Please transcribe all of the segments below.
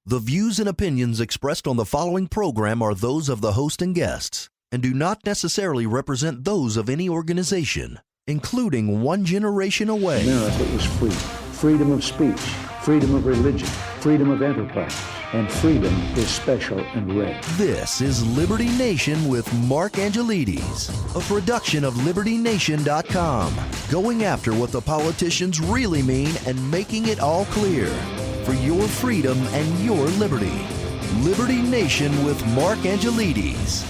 The views and opinions expressed on the following program are those of the host and guests and do not necessarily represent those of any organization, including One Generation Away. America is free. Freedom of speech, freedom of religion, freedom of enterprise, and freedom is special and rare. This is Liberty Nation with Mark Angelides, a production of LibertyNation.com, going after what the politicians really mean and making it all clear. For your freedom and your liberty. Liberty Nation with Mark Angelides.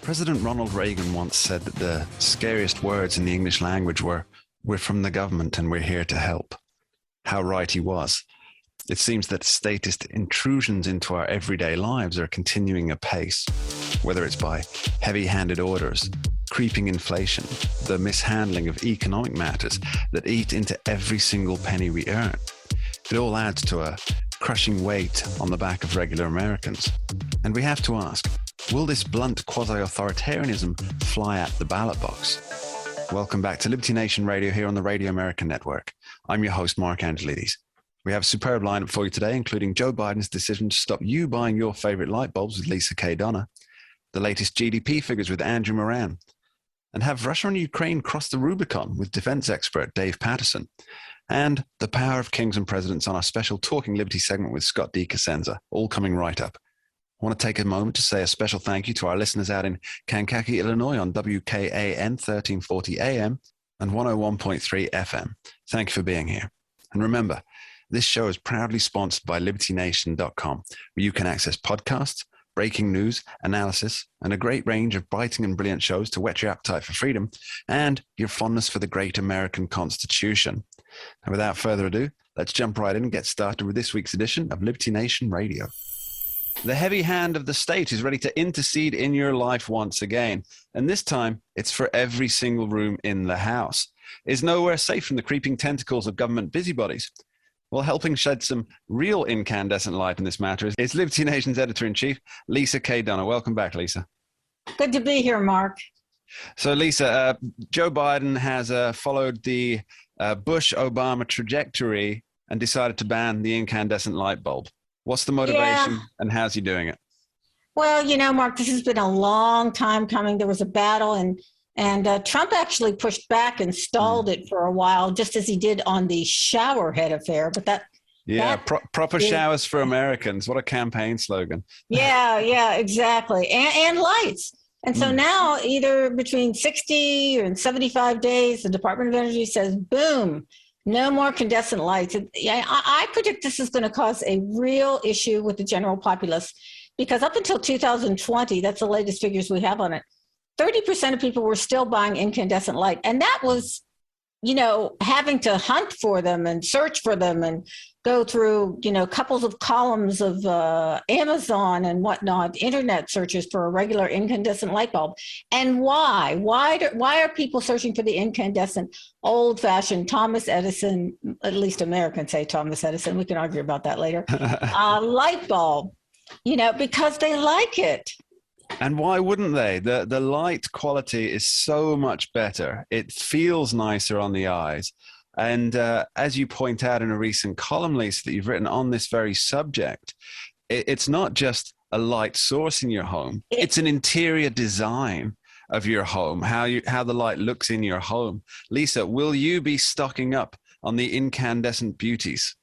President Ronald Reagan once said that the scariest words in the English language were, "We're from the government and we're here to help." How right he was. It seems that statist intrusions into our everyday lives are continuing apace, whether it's by heavy-handed orders, creeping inflation, the mishandling of economic matters that eat into every single penny we earn. It all adds to a crushing weight on the back of regular Americans. And we have to ask, will this blunt quasi-authoritarianism fly at the ballot box? Welcome back to Liberty Nation Radio here on the Radio American Network. I'm your host, Mark Angelides. We have a superb lineup for you today, including Joe Biden's decision to stop you buying your favorite light bulbs with Lisa K. Donna, the latest GDP figures with Andrew Moran, and have Russia and Ukraine cross the Rubicon with defense expert Dave Patterson, and the power of kings and presidents on our special Talking Liberty segment with Scott D. Cosenza, all coming right up. I want to take a moment to say a special thank you to our listeners out in Kankakee, Illinois on WKAN 1340 AM and 101.3 FM. Thank you for being here. And remember, this show is proudly sponsored by LibertyNation.com, where you can access podcasts, breaking news, analysis, and a great range of biting and brilliant shows to whet your appetite for freedom and your fondness for the great American Constitution. And without further ado, let's jump right in and get started with this week's edition of Liberty Nation Radio. The heavy hand of the state is ready to intercede in your life once again, and this time it's for every single room in the house. Is nowhere safe from the creeping tentacles of government busybodies. Well, helping shed some real incandescent light in this matter is Liberty Nation's editor-in-chief, Lisa K. Donna. Welcome back, Lisa. Good to be here, Mark. So, Lisa, Joe Biden has followed the Bush-Obama trajectory and decided to ban the incandescent light bulb. What's the motivation and how's he doing it? Well, you know, Mark, this has been a long time coming. There was a battle and Trump actually pushed back and stalled it for a while, just as he did on the showerhead affair. But proper showers for Americans. What a campaign slogan. Yeah, exactly. And lights. And so now either between 60 and 75 days, the Department of Energy says, boom, no more incandescent lights. I predict this is going to cause a real issue with the general populace because up until 2020, that's the latest figures we have on it, 30% of people were still buying incandescent light. And that was, you know, having to hunt for them and search for them and go through, you know, couples of columns of Amazon and whatnot, internet searches for a regular incandescent light bulb. And why? Why are people searching for the incandescent, old-fashioned Thomas Edison, at least Americans say Thomas Edison, we can argue about that later, light bulb, you know, because they like it. And why wouldn't they? The light quality is so much better. It feels nicer on the eyes. And as you point out in a recent column, Lisa, that you've written on this very subject, it's not just a light source in your home. It's an interior design of your home, how the light looks in your home. Lisa, will you be stocking up on the incandescent beauties?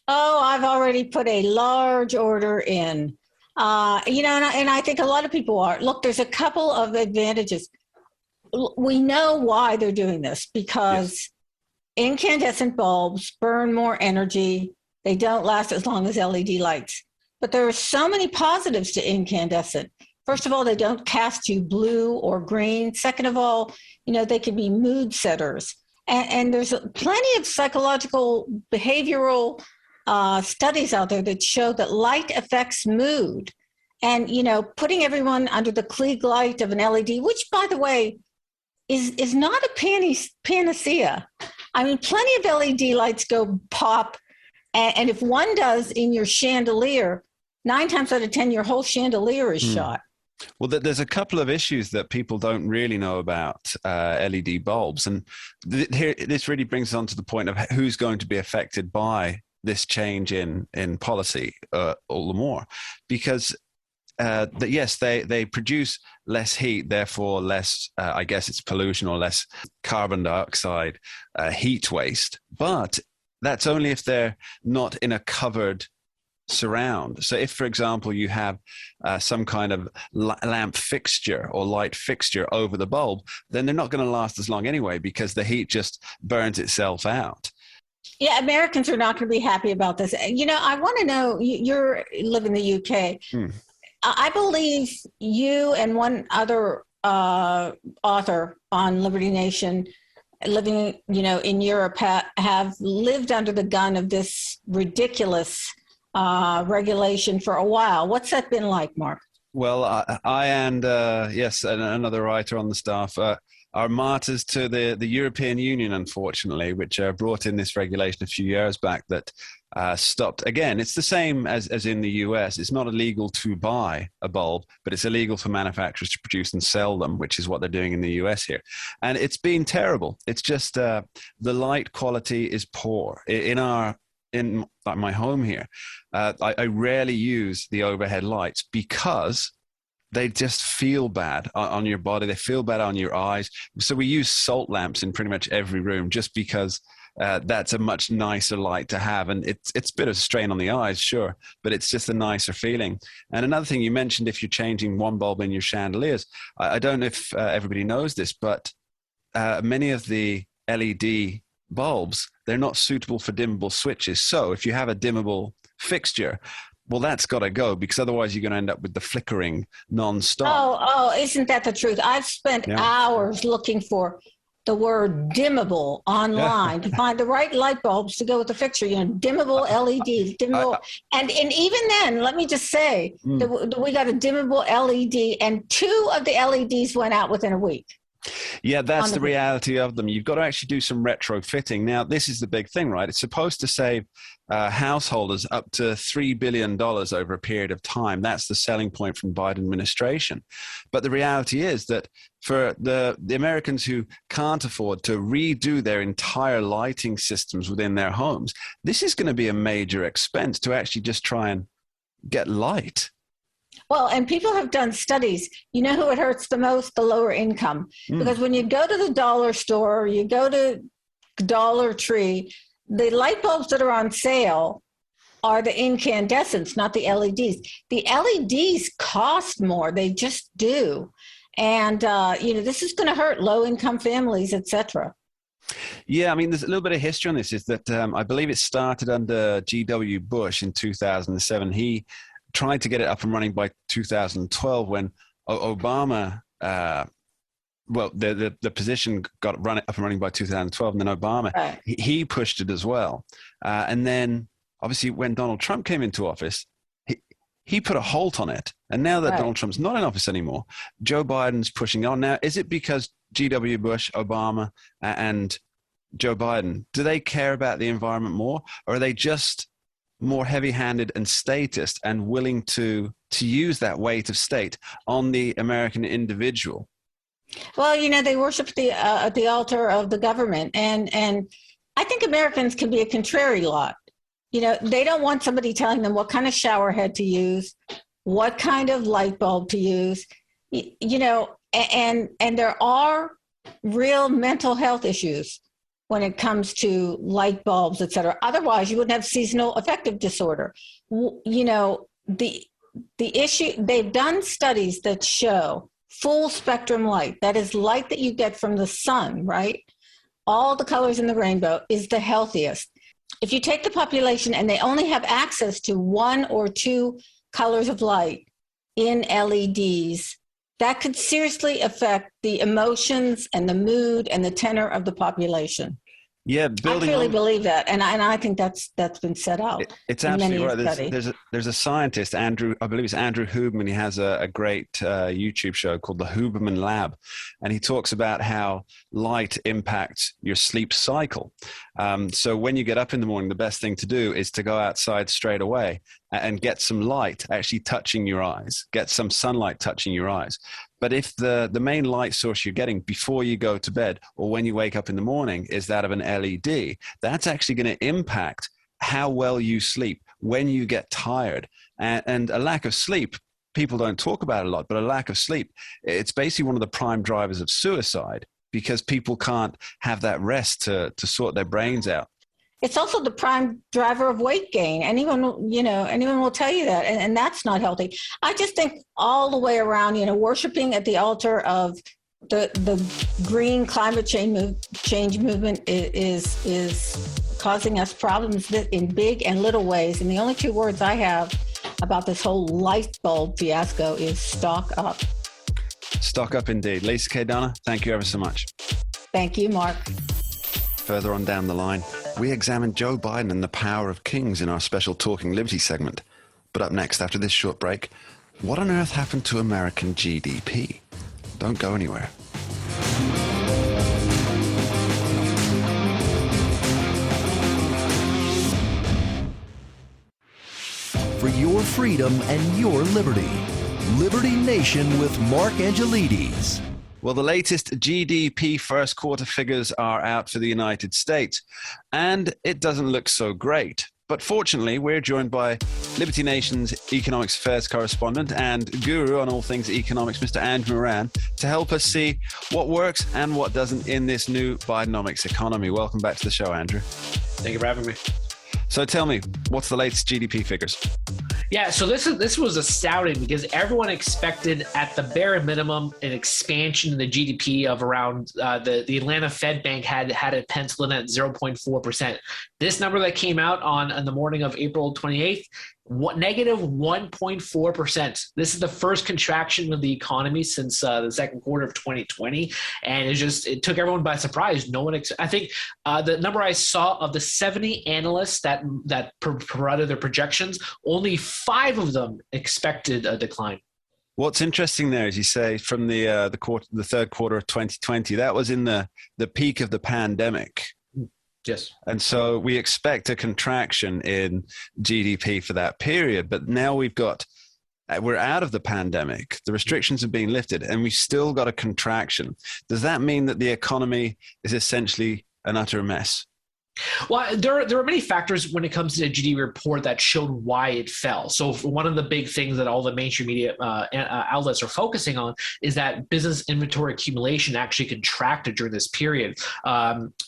Oh, I've already put a large order in. You know, and I think a lot of people are. Look, there's a couple of advantages. We know why they're doing this because incandescent bulbs burn more energy. They don't last as long as LED lights. But there are so many positives to incandescent. First of all, they don't cast you blue or green. Second of all, you know, they can be mood setters. And there's plenty of psychological, behavioral studies out there that show that light affects mood. And, you know, putting everyone under the Klieg light of an LED, which, by the way, is not a panacea. I mean, plenty of LED lights go pop. And if one does in your chandelier, 9 times out of 10, your whole chandelier is shot. Well, there's a couple of issues that people don't really know about LED bulbs. And here, this really brings us on to the point of who's going to be affected by this change in policy all the more. Because yes, they produce less heat, therefore less, I guess it's pollution or less carbon dioxide heat waste. But that's only if they're not in a covered surround. So if, for example, you have some kind of lamp fixture or light fixture over the bulb, then they're not going to last as long anyway, because the heat just burns itself out. Yeah, Americans are not going to be happy about this. I want to know, you live in the UK. I believe you and one other author on Liberty Nation living, in Europe have lived under the gun of this ridiculous regulation for a while. What's that been like, Mark? Well, I and yes, and another writer on the staff are martyrs to the European Union, unfortunately, which brought in this regulation a few years back that stopped. Again, it's the same as in the US. It's not illegal to buy a bulb, but it's illegal for manufacturers to produce and sell them, which is what they're doing in the US here. And it's been terrible. It's just the light quality is poor. In my home here, I rarely use the overhead lights because they just feel bad on your body. They feel bad on your eyes. So we use salt lamps in pretty much every room just because that's a much nicer light to have. And it's a bit of a strain on the eyes, sure, but it's just a nicer feeling. And another thing you mentioned, if you're changing one bulb in your chandeliers, I don't know if everybody knows this, but many of the LED bulbs, they're not suitable for dimmable switches. So if you have a dimmable fixture, well, that's got to go, because otherwise you're going to end up with the flickering non-stop. Oh, isn't that the truth? I've spent hours looking for the word dimmable online to find the right light bulbs to go with the fixture, dimmable LEDs, dimmable. And even then, let me just say that we got a dimmable LED and 2 of the LEDs went out within a week. Yeah, that's the reality of them. You've got to actually do some retrofitting. Now, this is the big thing, right? It's supposed to save householders up to $3 billion over a period of time. That's the selling point from Biden administration. But the reality is that for the Americans who can't afford to redo their entire lighting systems within their homes, this is going to be a major expense to actually just try and get light. Well, and people have done studies. You know who it hurts the most? The lower income. Because when you go to the dollar store, or you go to Dollar Tree, the light bulbs that are on sale are the incandescents, not the LEDs. The LEDs cost more. They just do. And, this is going to hurt low-income families, et cetera. Yeah, I mean, there's a little bit of history on this. Is that I believe it started under G.W. Bush in 2007. He tried to get it up and running by 2012 when Obama, the position got up and running by 2012, and then Obama, he pushed it as well. And then obviously when Donald Trump came into office, he put a halt on it. And now that Donald Trump's not in office anymore, Joe Biden's pushing on. Now, is it because G.W. Bush, Obama, and Joe Biden, do they care about the environment more, or are they just more heavy-handed and statist and willing to use that weight of state on the American individual? Well, they worship at the altar of the government. And I think Americans can be a contrary lot. They don't want somebody telling them what kind of shower head to use, what kind of light bulb to use, and there are real mental health issues when it comes to light bulbs, et cetera. Otherwise, you wouldn't have seasonal affective disorder. The issue, they've done studies that show full spectrum light, that is light that you get from the sun, right? All the colors in the rainbow is the healthiest. If you take the population and they only have access to 1 or 2 colors of light in LEDs, that could seriously affect the emotions and the mood and the tenor of the population. Yeah, I really believe that, and I think that's been set out. It's absolutely right. Study. There's a scientist, Andrew, I believe it's Andrew Huberman. He has a great YouTube show called the Huberman Lab, and he talks about how light impacts your sleep cycle. So when you get up in the morning, the best thing to do is to go outside straight away and get some light actually touching your eyes, get some sunlight touching your eyes. But if the main light source you're getting before you go to bed or when you wake up in the morning is that of an LED, that's actually going to impact how well you sleep when you get tired. And a lack of sleep, people don't talk about it a lot, but a lack of sleep, it's basically one of the prime drivers of suicide because people can't have that rest to sort their brains out. It's also the prime driver of weight gain. Anyone will tell you that, and that's not healthy. I just think all the way around, worshiping at the altar of the green climate change movement is causing us problems in big and little ways. And the only two words I have about this whole light bulb fiasco is stock up. Stock up indeed. Lisa K. Donna, thank you ever so much. Thank you, Mark. Further on down the line, we examine Joe Biden and the power of kings in our special Talking Liberty segment. But up next, after this short break, what on earth happened to American GDP? Don't go anywhere. For your freedom and your liberty. Liberty Nation with Mark Angelides. Well, the latest GDP first quarter figures are out for the United States, and it doesn't look so great. But fortunately, we're joined by Liberty Nation's economics affairs correspondent and guru on all things economics, Mr. Andrew Moran, to help us see what works and what doesn't in this new Bidenomics economy. Welcome back to the show, Andrew. Thank you for having me. So tell me, what's the latest GDP figures? Yeah, so this was astounding because everyone expected at the bare minimum an expansion in the GDP of around the Atlanta Fed Bank had it penciled in at 0.4%. This number that came out on the morning of April 28th, negative 1.4%. This is the first contraction of the economy since the second quarter of 2020, and it took everyone by surprise. No one, I think, the number I saw of the 70 analysts that provided their projections, only 5 of them expected a decline. What's interesting there is you say from the third quarter of 2020, that was in the peak of the pandemic. Yes. And so we expect a contraction in GDP for that period. But now we're out of the pandemic. The restrictions have been lifted and we've still got a contraction. Does that mean that the economy is essentially an utter mess? Well, there are many factors when it comes to the GDP report that showed why it fell. So one of the big things that all the mainstream media outlets are focusing on is that business inventory accumulation actually contracted during this period.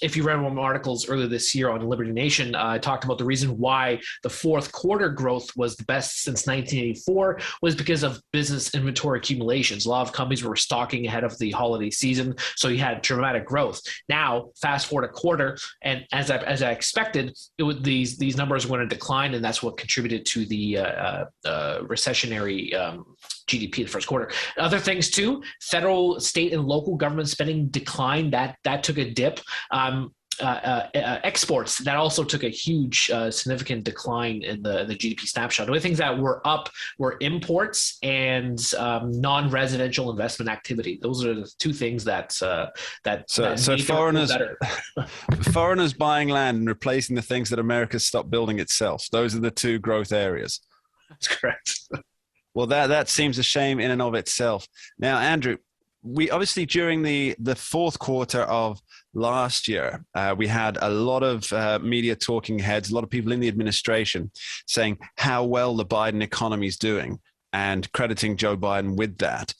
If you read one of my articles earlier this year on Liberty Nation, I talked about the reason why the fourth quarter growth was the best since 1984 was because of business inventory accumulations. A lot of companies were stocking ahead of the holiday season, so you had dramatic growth. Now, fast forward a quarter, and as I expected, these numbers were going to decline, and that's what contributed to the recessionary GDP in the first quarter. Other things too, federal, state, and local government spending declined. That took a dip. Exports, that also took a huge, significant decline in the GDP snapshot. The only things that were up were imports and non-residential investment activity. Those are the two things that foreigners buying land and replacing the things that America stopped building itself. Those are the two growth areas. That's correct. Well, that seems a shame in and of itself. Now, Andrew, we obviously during the fourth quarter of last year, we had a lot of media talking heads, a lot of people in the administration saying how well the Biden economy is doing and crediting Joe Biden with that.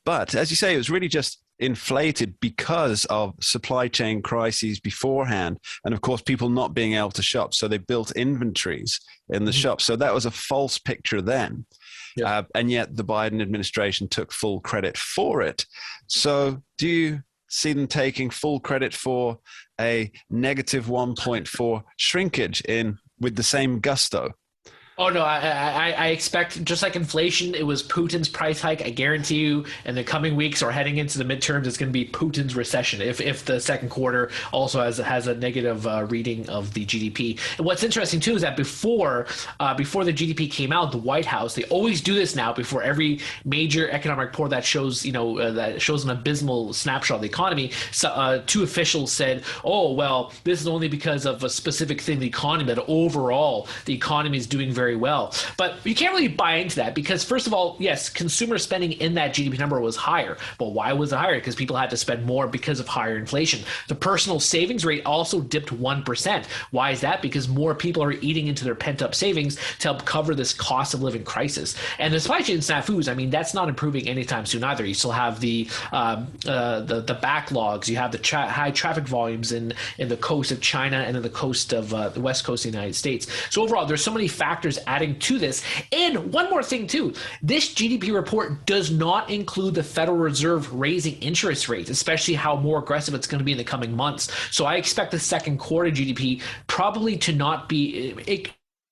But as you say, it was really just inflated because of supply chain crises beforehand. And of course, people not being able to shop. So they built inventories in the shop. So that was a false picture then. Yeah. And yet the Biden administration took full credit for it. So do you see them taking full credit for a negative 1.4 shrinkage with the same gusto? Oh no, I expect, just like inflation, it was Putin's price hike. I guarantee you, in the coming weeks or heading into the midterms, it's going to be Putin's recession. If the second quarter also has a negative reading of the GDP. And what's interesting too is that before the GDP came out, the White House, they always do this now before every major economic report that shows that shows an abysmal snapshot of the economy. So, two officials said, "Oh well, this is only because of a specific thing, the economy, but overall the economy is doing very well." But you can't really buy into that because, first of all, yes, consumer spending in that GDP number was higher. But why was it higher? Because people had to spend more because of higher inflation. The personal savings rate also dipped 1%. Why is that? Because more people are eating into their pent-up savings to help cover this cost of living crisis. And the supply chain snafus, I mean, that's not improving anytime soon either. You still have the backlogs. You have the high traffic volumes in the coast of China and in the coast of the west coast of the United States. So overall, there's so many factors adding to this. And one more thing too, this GDP report does not include the Federal Reserve raising interest rates, especially how more aggressive it's going to be in the coming months. So I expect the second quarter GDP probably to not be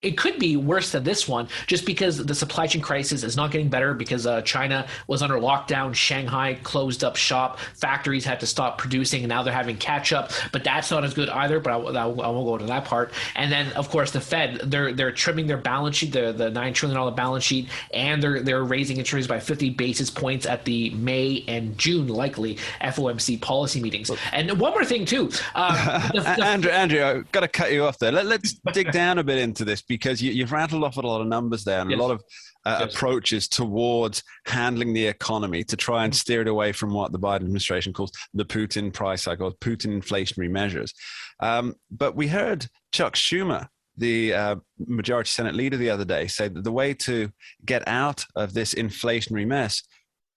it could be worse than this one, just because the supply chain crisis is not getting better because China was under lockdown. Shanghai closed up shop. Factories had to stop producing, and now they're having catch up. But that's not as good either. But I won't go to that part. And then, of course, the Fed, they're trimming their balance sheet, the $9 trillion balance sheet, and they're raising interest rates by 50 basis points at the May and June likely FOMC policy meetings. And one more thing too, Andrew, I've got to cut you off there. Let's dig down a bit into this, because you've rattled off a lot of numbers there and yes. a lot of approaches towards handling the economy to try and steer it away from what the Biden administration calls the Putin price hike or Putin inflationary measures. But we heard Chuck Schumer, the majority Senate leader, the other day say that the way to get out of this inflationary mess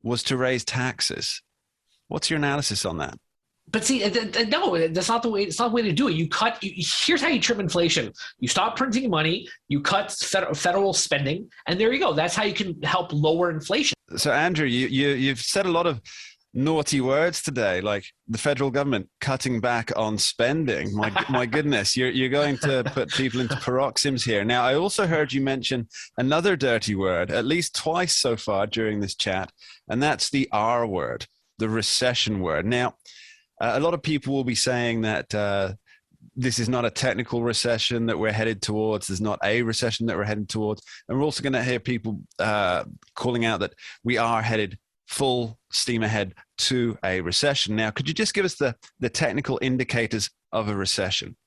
was to raise taxes. What's your analysis on that? But see, no, that's not the way. It's not the way to do it. Here's how you trim inflation. You stop printing money. You cut federal spending, and there you go. That's how you can help lower inflation. So, Andrew, you've said a lot of naughty words today, like the federal government cutting back on spending. My goodness, you're going to put people into paroxysms here. Now, I also heard you mention another dirty word at least twice so far during this chat, and that's the R word, the recession word. Now, a lot of people will be saying that this is not a technical recession that we're headed towards. There's not a recession that we're headed towards. And we're also going to hear people calling out that we are headed full steam ahead to a recession. Now, could you just give us the technical indicators of a recession?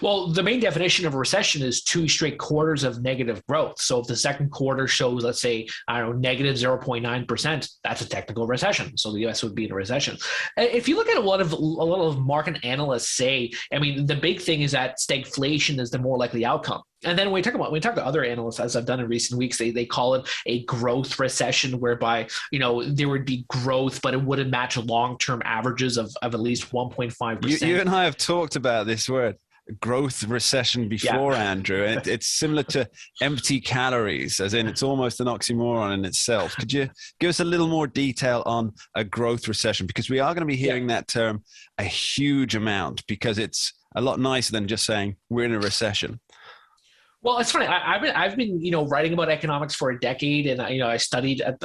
Well, the main definition of a recession is 2 straight quarters of negative growth. So if the second quarter shows, let's say, negative 0.9%, that's a technical recession. So the U.S. would be in a recession. If you look at a lot of market analysts say, I mean, the big thing is that stagflation is the more likely outcome. And then when we talk to other analysts, as I've done in recent weeks, they call it a growth recession, whereby, there would be growth, but it wouldn't match long-term averages of at least 1.5%. You and I have talked about this word, growth recession, before, yeah. Andrew. It's similar to empty calories, as in it's almost an oxymoron in itself. Could you give us a little more detail on a growth recession? Because we are going to be hearing that term a huge amount, because it's a lot nicer than just saying we're in a recession. Well, it's funny. I've been writing about economics for a decade, and I studied at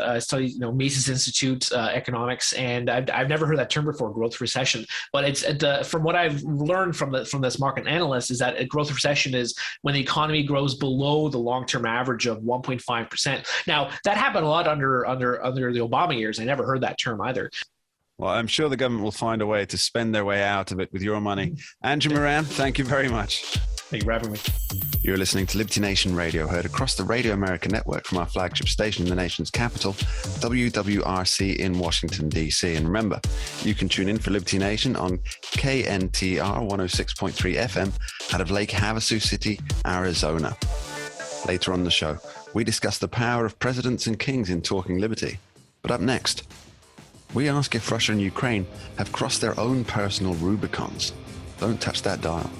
Mises Institute economics, and I've never heard that term before, growth recession. But it's from what I've learned from this market analyst is that a growth recession is when the economy grows below the long-term average of 1.5%. Now that happened a lot under the Obama years. I never heard that term either. Well, I'm sure the government will find a way to spend their way out of it with your money. Andrew Moran, thank you very much. Thank you for having me. You're listening to Liberty Nation Radio, heard across the Radio America network from our flagship station in the nation's capital, WWRC in Washington, D.C. And remember, you can tune in for Liberty Nation on KNTR 106.3 FM out of Lake Havasu City, Arizona. Later on the show, we discuss the power of presidents and kings in talking liberty. But up next, we ask if Russia and Ukraine have crossed their own personal Rubicons. Don't touch that dial.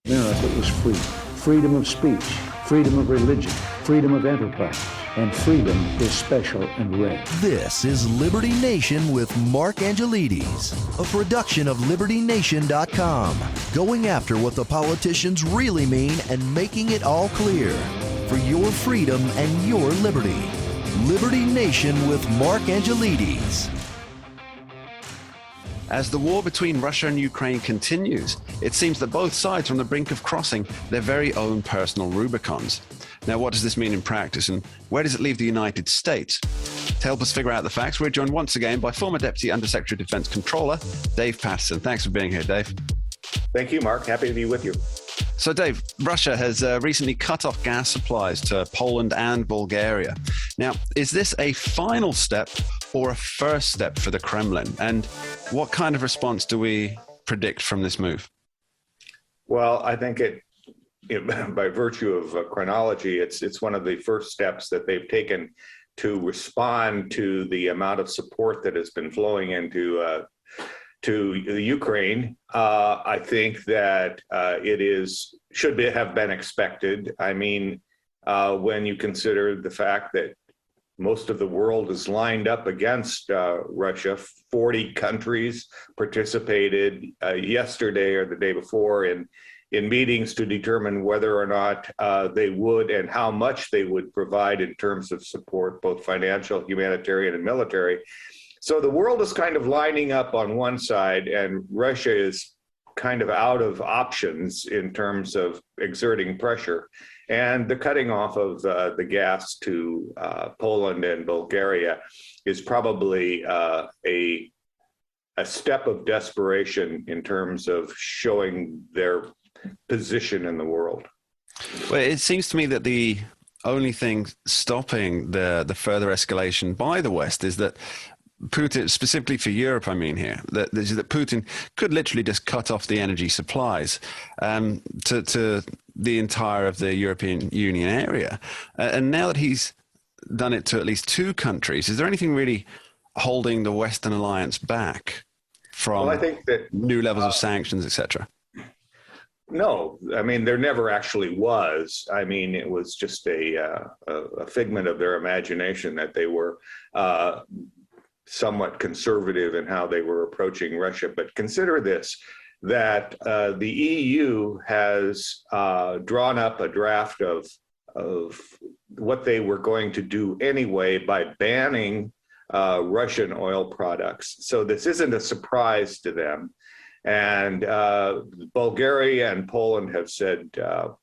America was free. freedom of speech, freedom of religion, freedom of enterprise, and freedom is special and rare. This is Liberty Nation with Mark Angelides, a production of LibertyNation.com, going after what the politicians really mean and making it all clear for your freedom and your liberty. Liberty Nation with Mark Angelides. As the war between Russia and Ukraine continues, it seems that both sides are on the brink of crossing their very own personal Rubicons. Now, what does this mean in practice, and where does it leave the United States? To help us figure out the facts, we're joined once again by former Deputy Undersecretary of Defense Controller, Dave Patterson. Thanks for being here, Dave. Thank you, Mark. Happy to be with you. So, Dave, Russia has recently cut off gas supplies to Poland and Bulgaria. Now, is this a final step or a first step for the Kremlin? And what kind of response do we predict from this move? Well, I think by virtue of chronology, it's one of the first steps that they've taken to respond to the amount of support that has been flowing into to the Ukraine. I think that should have been expected. I mean, when you consider the fact that most of the world is lined up against Russia, 40 countries participated yesterday or the day before in meetings to determine whether or not they would and how much they would provide in terms of support, both financial, humanitarian, and military. So the world is kind of lining up on one side, and Russia is kind of out of options in terms of exerting pressure. And the cutting off of the gas to Poland and Bulgaria is probably a step of desperation in terms of showing their position in the world. Well, it seems to me that the only thing stopping the further escalation by the West is that Putin, specifically for Europe, I mean here, that Putin could literally just cut off the energy supplies to the entire of the European Union area. And now that he's done it to at least two countries, is there anything really holding the Western alliance back from I think that, new levels of sanctions, etc.? No, I mean, there never actually was. I mean, it was just a figment of their imagination that they were somewhat conservative in how they were approaching Russia. But consider this, that the EU has drawn up a draft of what they were going to do anyway by banning Russian oil products. So this isn't a surprise to them. And Bulgaria and Poland have said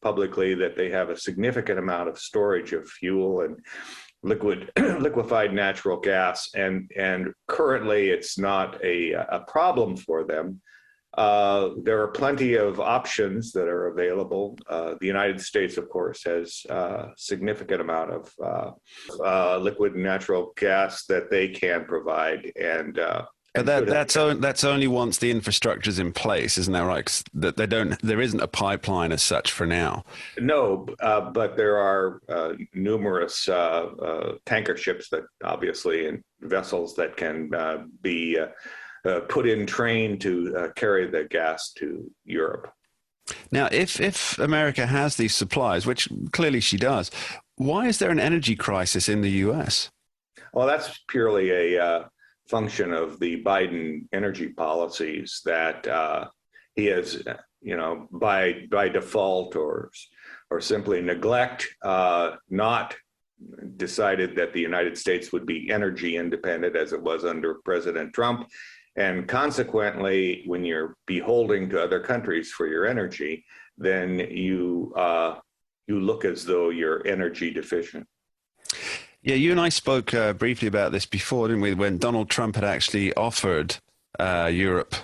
publicly that they have a significant amount of storage of fuel and liquefied natural gas, and currently it's not a problem for them. There are plenty of options that are available. The United States, of course, has a significant amount of liquid natural gas that they can provide, but that's only once the infrastructure's in place, isn't that right? 'Cause there isn't a pipeline as such for now. No, but there are numerous tanker ships that obviously, and vessels that can be put in train to carry the gas to Europe. Now, if America has these supplies, which clearly she does, why is there an energy crisis in the U.S.? Well, that's purely a function of the Biden energy policies that he has, by default or simply neglect, not decided that the United States would be energy independent as it was under President Trump. And consequently, when you're beholden to other countries for your energy, then you look as though you're energy deficient. Yeah, you and I spoke briefly about this before, didn't we? When Donald Trump had actually offered Europe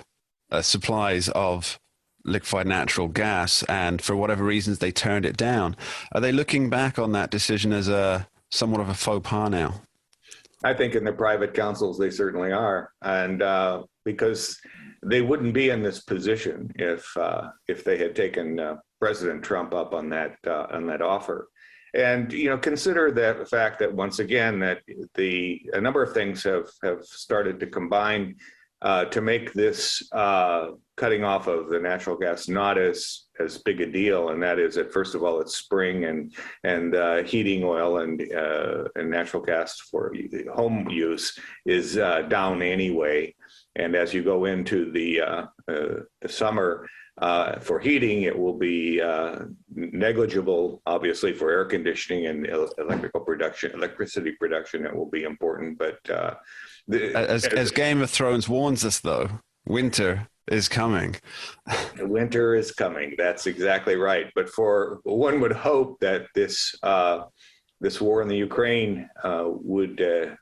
supplies of liquefied natural gas, and for whatever reasons they turned it down. Are they looking back on that decision as somewhat of a faux pas now? I think in the private councils they certainly are, and because they wouldn't be in this position if they had taken President Trump up on that offer. And consider the fact that once again that a number of things have started to combine to make this cutting off of the natural gas not as big a deal, and that is that first of all, it's spring and heating oil and natural gas for home use is down anyway. And as you go into the summer for heating, it will be negligible. Obviously, for air conditioning and electricity production, it will be important. But as Game of Thrones warns us, though, winter is coming. Winter is coming. That's exactly right. But one would hope that this war in the Ukraine would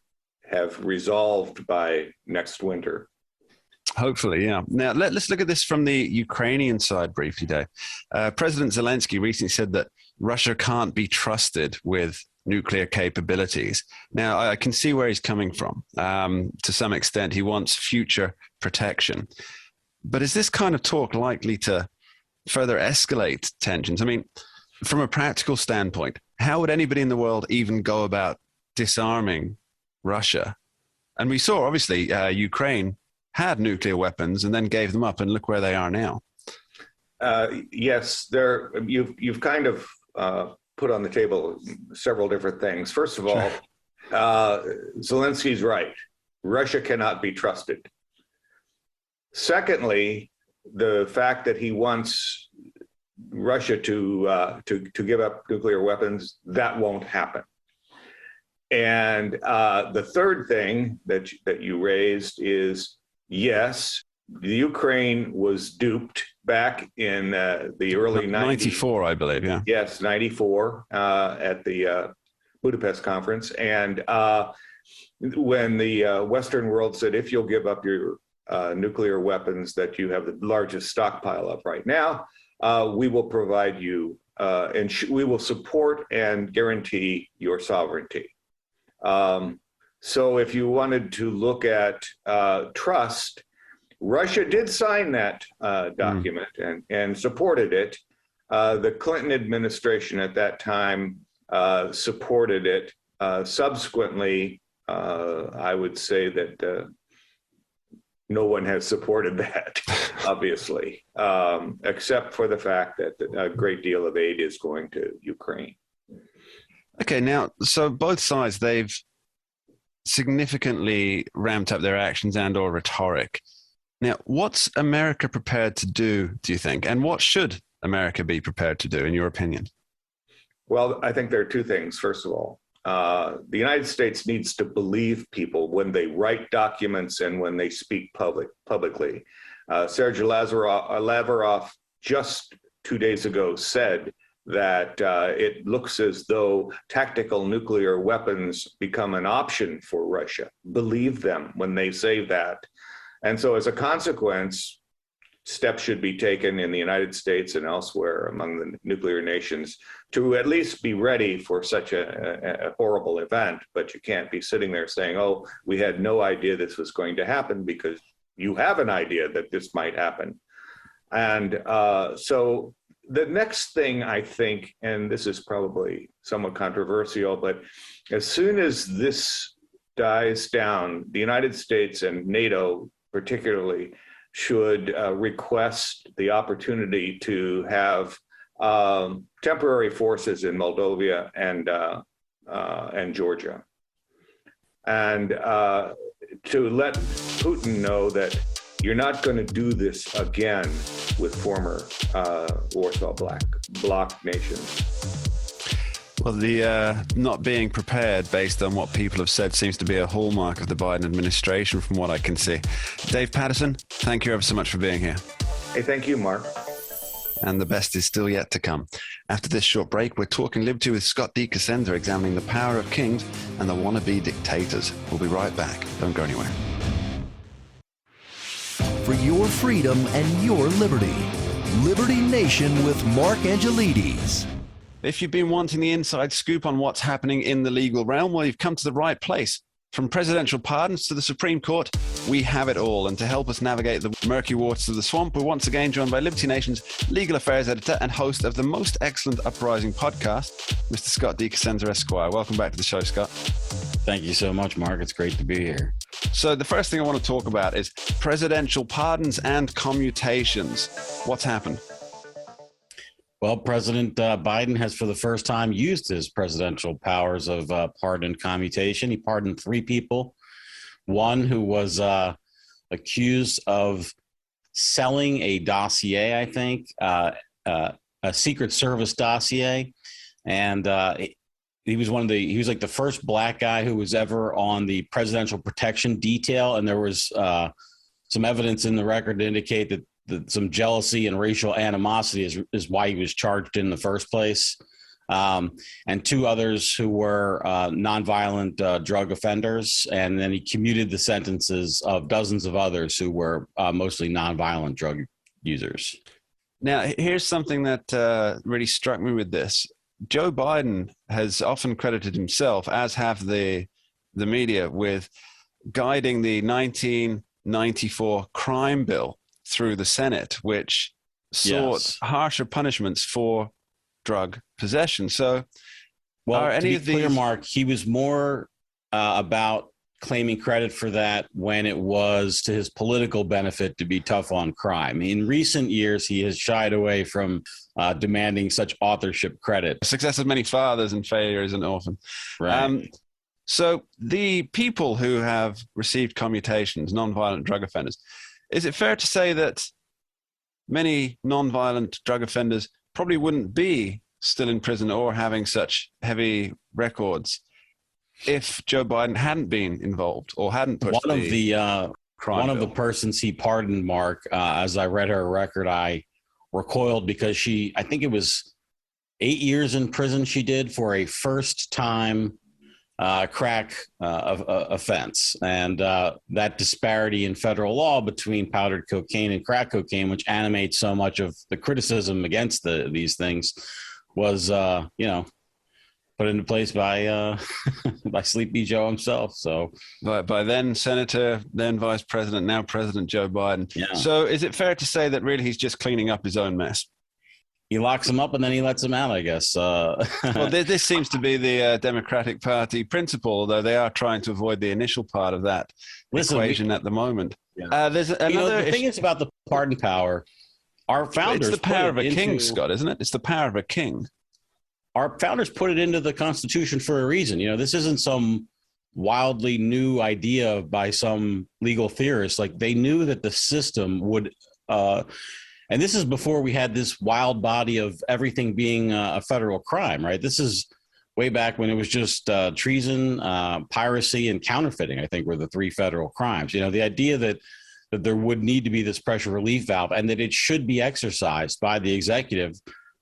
have resolved by next winter. Hopefully, yeah. Now, let's look at this from the Ukrainian side briefly, Dave. President Zelensky recently said that Russia can't be trusted with nuclear capabilities. Now, I can see where he's coming from. To some extent, he wants future protection. But is this kind of talk likely to further escalate tensions? I mean, from a practical standpoint, how would anybody in the world even go about disarming Russia? And we saw, obviously, Ukraine had nuclear weapons and then gave them up, and look where they are now. Yes, you've kind of put on the table several different things. First of all, Zelensky's right. Russia cannot be trusted. Secondly, the fact that he wants Russia to give up nuclear weapons, that won't happen. And the third thing that you raised is, yes, the Ukraine was duped back in the early 90s. 94, I believe, yeah. Yes, 94 at the Budapest conference. And when the Western world said, if you'll give up your nuclear weapons that you have the largest stockpile of right now, we will provide you and we will support and guarantee your sovereignty. So if you wanted to look at trust, Russia did sign that document and supported it. The Clinton administration at that time supported it. Subsequently, I would say that no one has supported that, obviously, except for the fact that a great deal of aid is going to Ukraine. Okay, now, so both sides, they've significantly ramped up their actions and or rhetoric. Now, what's America prepared to do, you think? And what should America be prepared to do, in your opinion? Well, I think there are two things. First of all, the United States needs to believe people when they write documents and when they speak publicly. Sergei Lavrov just 2 days ago said that it looks as though tactical nuclear weapons become an option for Russia. Believe them when they say that. And so as a consequence, steps should be taken in the United States and elsewhere among the nuclear nations to at least be ready for such a horrible event. But you can't be sitting there saying, oh, we had no idea this was going to happen, because you have an idea that this might happen. And so the next thing, I think, and this is probably somewhat controversial, but as soon as this dies down, the United States and NATO particularly should request the opportunity to have temporary forces in Moldova and Georgia, and to let Putin know that you're not going to do this again with former Warsaw Bloc nations. Well, the not being prepared based on what people have said seems to be a hallmark of the Biden administration, from what I can see. Dave Patterson, thank you ever so much for being here. Hey, thank you, Mark. And the best is still yet to come. After this short break, we're talking liberty with Scott D. Cassandra, examining the power of kings and the wannabe dictators. We'll be right back. Don't go anywhere. For your freedom and your liberty. Liberty Nation with Mark Angelides. If you've been wanting the inside scoop on what's happening in the legal realm, well, you've come to the right place. From presidential pardons to the Supreme Court, we have it all. And to help us navigate the murky waters of the swamp, we're once again joined by Liberty Nation's legal affairs editor and host of the most excellent Uprising podcast, Mr. Scott D. Cassandra Esquire. Welcome back to the show, Scott. Thank you so much, Mark. It's great to be here. So the first thing I want to talk about is presidential pardons and commutations. What's happened? Well, President Biden has for the first time used his presidential powers of pardon and commutation. He pardoned 3 people. One who was accused of selling a dossier, I think, a Secret Service dossier. And he was like the first black guy who was ever on the presidential protection detail. And there was some evidence in the record to indicate that some jealousy and racial animosity is why he was charged in the first place. And 2 others who were nonviolent drug offenders. And then he commuted the sentences of dozens of others who were mostly nonviolent drug users. Now, here's something that really struck me with this. Joe Biden has often credited himself, as have the media, with guiding the 1994 crime bill through the Senate, which sought harsher punishments for drug possession. So, well, to be clear, Mark, he was more about claiming credit for that when it was to his political benefit to be tough on crime. In recent years, he has shied away from demanding such authorship credit. Success of many fathers and failure is an orphan. Right. So the people who have received commutations, nonviolent drug offenders, is it fair to say that many nonviolent drug offenders probably wouldn't be still in prison or having such heavy records if Joe Biden hadn't been involved or hadn't pushed one of the persons he pardoned, Mark, as I read her record, I recoiled because I think it was 8 years in prison she did for a first time crack offense. And that disparity in federal law between powdered cocaine and crack cocaine, which animates so much of the criticism against these things, was, put into place by by Sleepy Joe himself. So by then Senator, then Vice President, now President Joe Biden. Yeah. So is it fair to say that really he's just cleaning up his own mess? He locks them up and then he lets them out, I guess. Well, this seems to be the Democratic Party principle, although they are trying to avoid the initial part of that equation at the moment. Yeah. There's another the thing is about the pardon power. Our founders, it's the power of a king, Scott, isn't it? It's the power of a king. Our founders put it into the Constitution for a reason. This isn't some wildly new idea by some legal theorists. Like, they knew that the system would, and this is before we had this wild body of everything being a federal crime, right? This is way back when it was just treason, piracy, and counterfeiting, I think, were the 3 federal crimes. The idea that there would need to be this pressure relief valve and that it should be exercised by the executive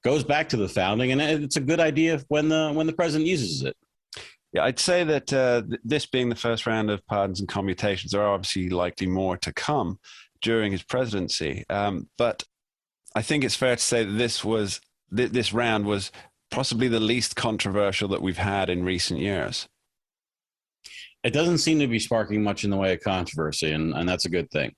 goes back to the founding, and it's a good idea when the president uses it. Yeah, I'd say that this being the first round of pardons and commutations, there are obviously likely more to come during his presidency. But I think it's fair to say that this round was possibly the least controversial that we've had in recent years. It doesn't seem to be sparking much in the way of controversy, and that's a good thing.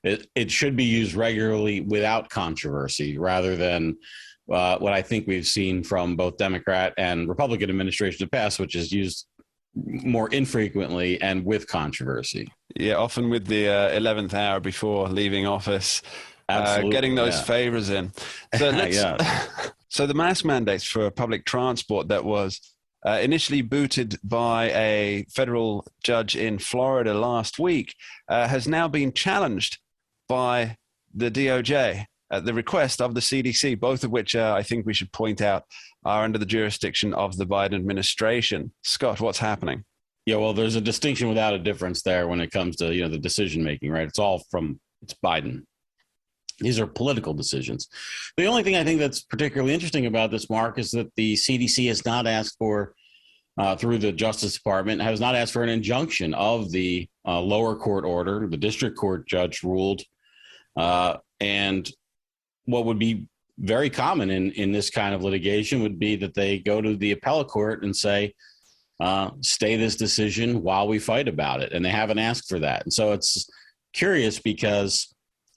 It should be used regularly without controversy rather than what I think we've seen from both Democrat and Republican administrations in the past, which is used more infrequently and with controversy. Yeah, often with the 11th hour before leaving office, getting those favors in. So, so the mask mandates for public transport that was initially booted by a federal judge in Florida last week has now been challenged by the DOJ at the request of the CDC, both of which I think we should point out are under the jurisdiction of the Biden administration. Scott, what's happening? Yeah, well, there's a distinction without a difference there when it comes to the decision making, right? It's Biden. These are political decisions. The only thing I think that's particularly interesting about this, Mark, is that the CDC has not asked for, through the Justice Department, has not asked for an injunction of the lower court order. The district court judge ruled. And what would be very common in this kind of litigation would be that they go to the appellate court and say, stay this decision while we fight about it. And they haven't asked for that. And so it's curious because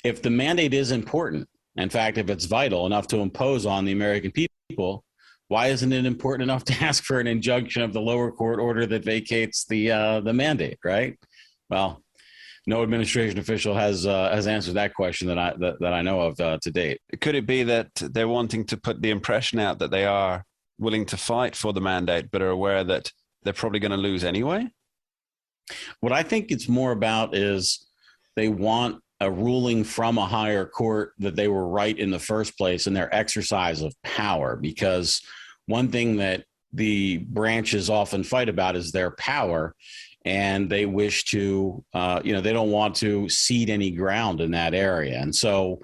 if the mandate is important, in fact, if it's vital enough to impose on the American people, why isn't it important enough to ask for an injunction of the lower court order that vacates the mandate, right? Well, no administration official has answered that question that I know of to date. Could it be that they're wanting to put the impression out that they are willing to fight for the mandate, but are aware that they're probably going to lose anyway? What I think it's more about is they want a ruling from a higher court that they were right in the first place in their exercise of power, because one thing that the branches often fight about is their power, and they wish to, they don't want to cede any ground in that area. And so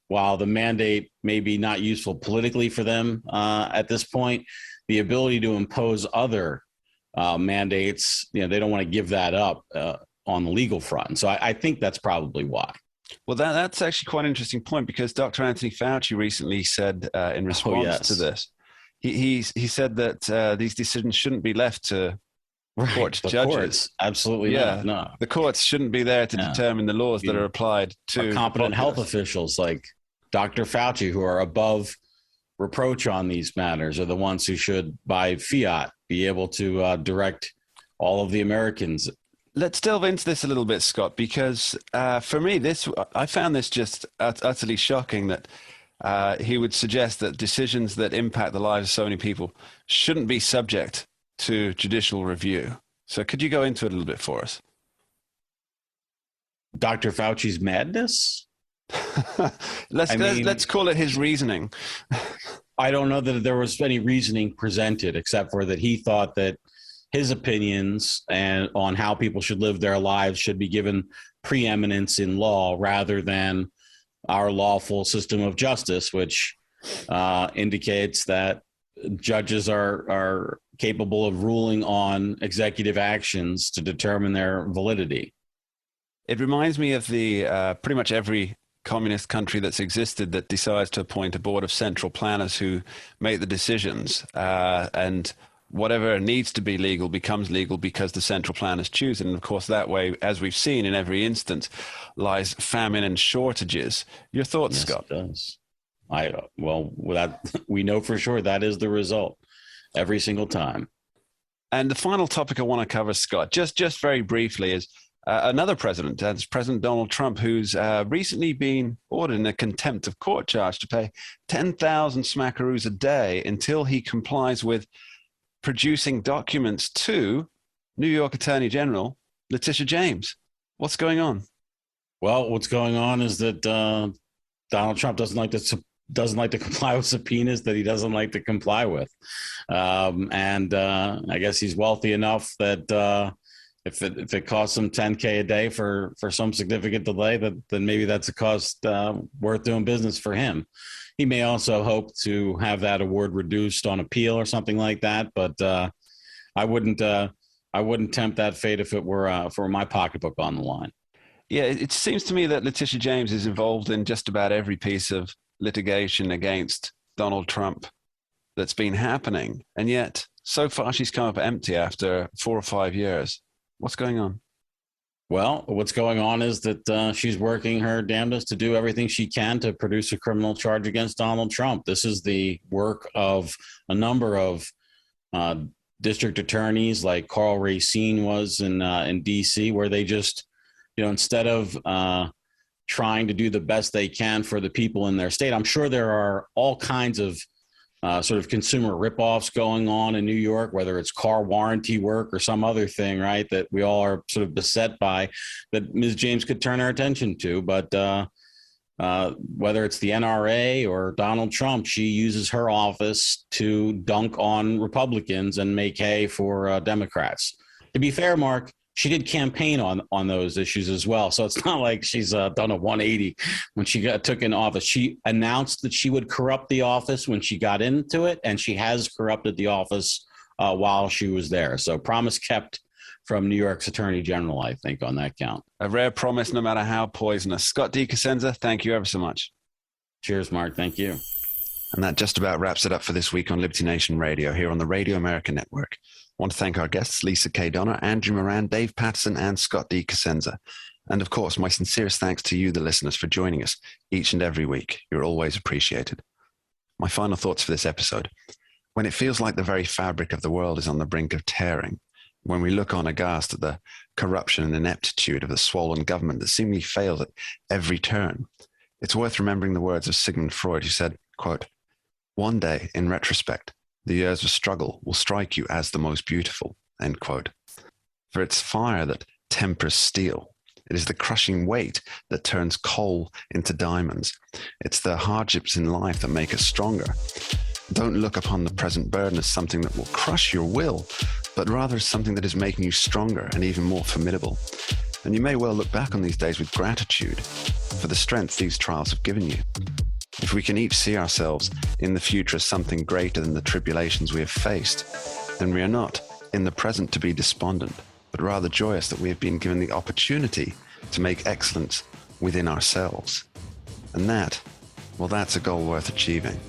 while the mandate may be not useful politically for them at this point, the ability to impose other mandates, they don't want to give that up on the legal front. So I think that's probably why. Well, that's actually quite an interesting point, because Dr. Anthony Fauci recently said in response to this, he said that these decisions shouldn't be left to court judges. Courts, absolutely not. No. The courts shouldn't be there to determine the laws that are applied to competent health officials like Dr. Fauci, who are above reproach on these matters, are the ones who should, by fiat, be able to direct all of the Americans. Let's delve into this a little bit, Scott, because for me, I found this just utterly shocking that he would suggest that decisions that impact the lives of so many people shouldn't be subject to judicial review. So could you go into it a little bit for us? Dr. Fauci's madness? Let's call it his reasoning. I don't know that there was any reasoning presented, except for that he thought that his opinions and on how people should live their lives should be given preeminence in law rather than our lawful system of justice, which indicates that judges are capable of ruling on executive actions to determine their validity. It reminds me of the pretty much every communist country that's existed that decides to appoint a board of central planners who make the decisions, and whatever needs to be legal becomes legal because the central planners choose it. And of course, that way, as we've seen in every instance, lies famine and shortages. Your thoughts, Yes, Scott? It does. We know for sure that is the result every single time. And the final topic I want to cover, Scott, just very briefly, is another president. That's President Donald Trump, who's recently been ordered in a contempt of court charge to pay 10,000 smackaroos a day until he complies with producing documents to New York Attorney General Letitia James. What's going on? Well, what's going on is that Donald Trump doesn't like to comply with subpoenas that he doesn't like to comply with, and I guess he's wealthy enough that if it costs him $10K a day for some significant delay, then maybe that's a cost worth doing business for him. He may also hope to have that award reduced on appeal or something like that, but I wouldn't tempt that fate if it were for my pocketbook on the line. Yeah, it seems to me that Letitia James is involved in just about every piece of litigation against Donald Trump that's been happening. And yet, so far, she's come up empty after 4 or 5 years. What's going on? Well, what's going on is that she's working her damnedest to do everything she can to produce a criminal charge against Donald Trump. This is the work of a number of district attorneys like Carl Racine was in D.C., where they just, instead of trying to do the best they can for the people in their state. I'm sure there are all kinds of sort of consumer ripoffs going on in New York, whether it's car warranty work or some other thing, right, that we all are sort of beset by, that Ms. James could turn our attention to. But whether it's the NRA or Donald Trump, she uses her office to dunk on Republicans and make hay for Democrats. To be fair, Mark, she did campaign on those issues as well. So it's not like she's done a 180 when she took in office. She announced that she would corrupt the office when she got into it, and she has corrupted the office while she was there. So promise kept from New York's Attorney General, I think, on that count. A rare promise, no matter how poisonous. Scott D. Cosenza, thank you ever so much. Cheers, Mark. Thank you. And that just about wraps it up for this week on Liberty Nation Radio here on the Radio America Network. I want to thank our guests, Lisa K. Donner, Andrew Moran, Dave Patterson, and Scott D. Cosenza. And of course, my sincerest thanks to you, the listeners, for joining us each and every week. You're always appreciated. My final thoughts for this episode. When it feels like the very fabric of the world is on the brink of tearing, when we look on aghast at the corruption and ineptitude of the swollen government that seemingly fails at every turn, it's worth remembering the words of Sigmund Freud, who said, quote, "One day, in retrospect, the years of struggle will strike you as the most beautiful," end quote. For it's fire that tempers steel. It is the crushing weight that turns coal into diamonds. It's the hardships in life that make us stronger. Don't look upon the present burden as something that will crush your will, but rather as something that is making you stronger and even more formidable. And you may well look back on these days with gratitude for the strength these trials have given you. If we can each see ourselves in the future as something greater than the tribulations we have faced, then we are not in the present to be despondent, but rather joyous that we have been given the opportunity to make excellence within ourselves. And that, well, that's a goal worth achieving.